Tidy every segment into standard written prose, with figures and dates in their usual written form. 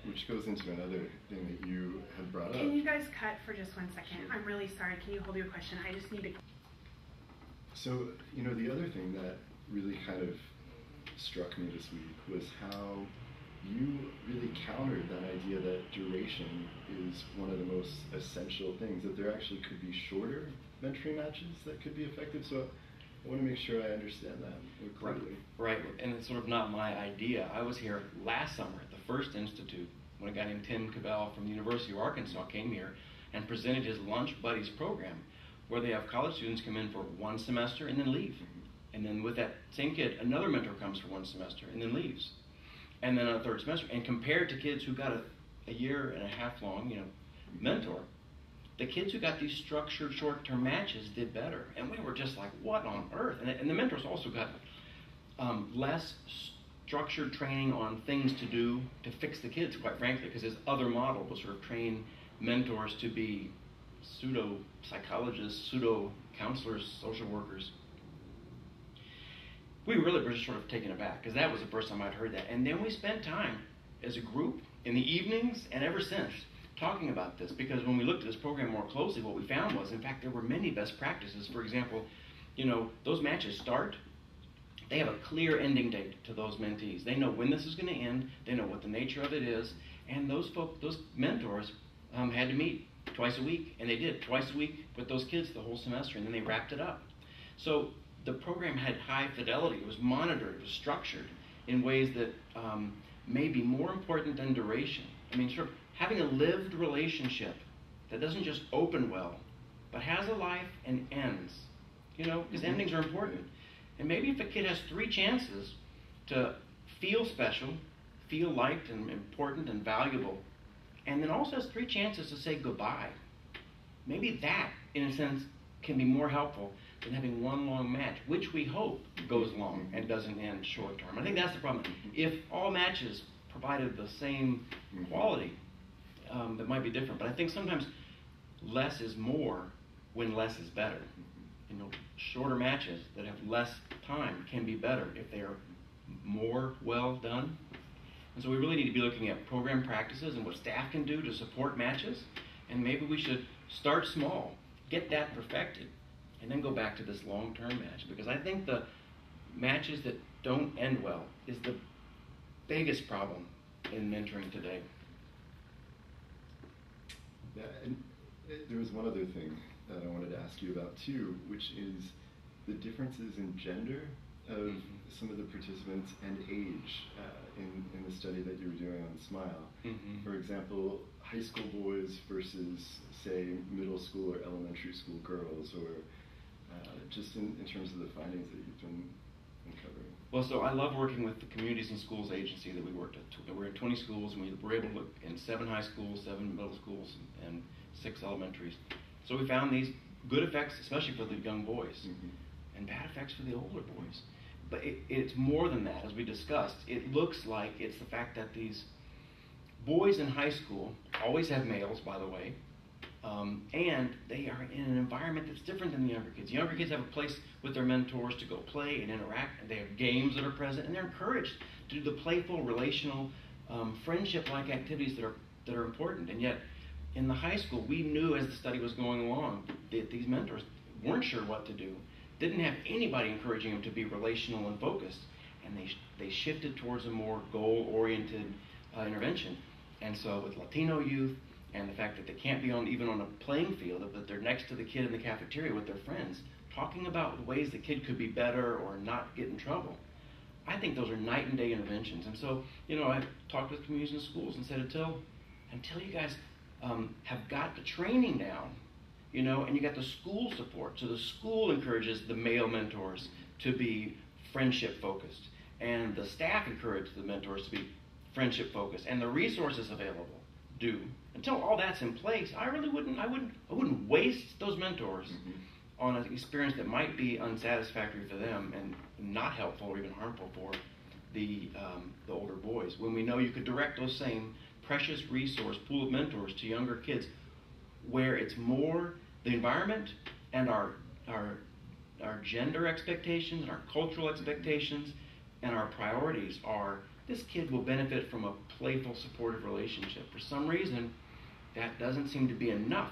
which goes into another thing that you had brought up. Can you guys cut for just 1 second? Sure. I'm really sorry. Can you hold your question? I just need to... So, you know, the other thing that really kind of struck me this week was how you really countered that idea that duration is one of the most essential things, that there actually could be shorter mentoring matches that could be effective. So I want to make sure I understand that more clearly. Right, and it's sort of not my idea. I was here last summer at the first institute when a guy named Tim Devel from the University of Arkansas came here and presented his Lunch Buddies program, where they have college students come in for 1 semester and then leave. And then with that same kid, another mentor comes for 1 semester and then leaves. And then a 3rd semester. And compared to kids who got a year and a half long, mentor, the kids who got these structured short-term matches did better. And we were just like, what on earth? And the mentors also got less structured training on things to do to fix the kids, quite frankly, because his other model was sort of train mentors to be pseudo-psychologists, pseudo-counselors, social workers. We really were just sort of taken aback, because that was the first time I'd heard that. And then we spent time as a group in the evenings and ever since talking about this, because when we looked at this program more closely, what we found was, in fact, there were many best practices. For example, those matches start, they have a clear ending date to those mentees. They know when this is going to end, they know what the nature of it is, and those mentors had to meet twice a week, and they did twice a week with those kids the whole semester, and then they wrapped it up. So the program had high fidelity. It was monitored, it was structured in ways that may be more important than duration. I mean, sort of having a lived relationship that doesn't just open well, but has a life and ends, because endings are important. And maybe if a kid has 3 chances to feel special, feel liked and important and valuable, and then also has 3 chances to say goodbye, maybe that, in a sense, can be more helpful than having 1 long match, which we hope goes long and doesn't end short term. I think that's the problem. If all matches provided the same quality, that might be different. But I think sometimes less is more when less is better. Shorter matches that have less time can be better if they are more well done. And so we really need to be looking at program practices and what staff can do to support matches. And maybe we should start small, get that perfected, and then go back to this long-term match. Because I think the matches that don't end well is the biggest problem in mentoring today. Yeah, and there was one other thing that I wanted to ask you about too, which is the differences in gender of some of the participants and age in the study that you were doing on SMILE. For example, high school boys versus, say, middle school or elementary school girls, or just in terms of the findings that you've been uncovering. Well, so I love working with the Communities and Schools agency that we worked at. We're in 20 schools, and we were able to look in 7 high schools, 7 middle schools, and 6 elementaries. So we found these good effects, especially for the young boys, and bad effects for the older boys. But it's more than that, as we discussed. It looks like it's the fact that these boys in high school always have males, by the way, and they are in an environment that's different than the younger kids. The younger kids have a place with their mentors to go play and interact, and they have games that are present, and they're encouraged to do the playful, relational, friendship-like activities that are important. And yet, in the high school, we knew as the study was going along that these mentors weren't sure what to do, didn't have anybody encouraging them to be relational and focused, and they shifted towards a more goal-oriented intervention. And so with Latino youth, and the fact that they can't be even on a playing field, that they're next to the kid in the cafeteria with their friends, talking about ways the kid could be better or not get in trouble. I think those are night and day interventions. And so, I've talked with communities and schools and said, until you guys have got the training down, and you got the school support. So the school encourages the male mentors to be friendship focused, and the staff encourages the mentors to be friendship focused, and the resources available do. Until all that's in place, I wouldn't waste those mentors on an experience that might be unsatisfactory for them and not helpful or even harmful for the older boys. When we know you could direct those same precious resource pool of mentors to younger kids, where it's more the environment and our gender expectations and our cultural expectations and our priorities are this kid will benefit from a playful, supportive relationship. For some reason, that doesn't seem to be enough,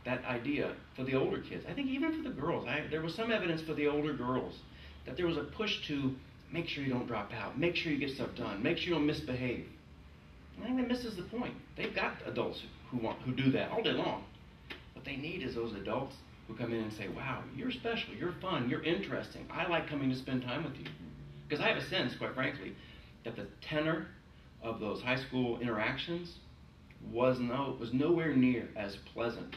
that idea, for the older kids. I think even for the girls, there was some evidence for the older girls that there was a push to make sure you don't drop out, make sure you get stuff done, make sure you don't misbehave. I think that misses the point. They've got adults who do that all day long. What they need is those adults who come in and say, wow, you're special, you're fun, you're interesting. I like coming to spend time with you. Because I have a sense, quite frankly, that the tenor of those high school interactions was nowhere near as pleasant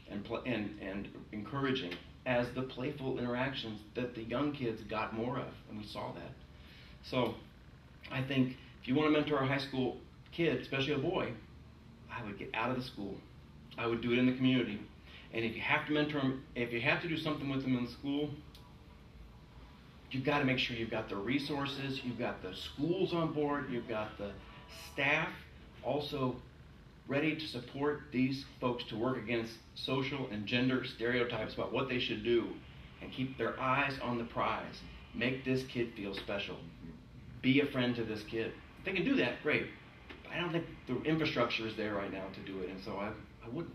and encouraging as the playful interactions that the young kids got more of, and we saw that. So I think if you want to mentor a high school kid, especially a boy, I would get out of the school. I would do it in the community. And if you have to mentor them, if you have to do something with them in school, you've got to make sure you've got the resources, you've got the schools on board, you've got the staff also ready to support these folks to work against social and gender stereotypes about what they should do and keep their eyes on the prize. Make this kid feel special. Be a friend to this kid. If they can do that, great. But I don't think the infrastructure is there right now to do it, and so I wouldn't.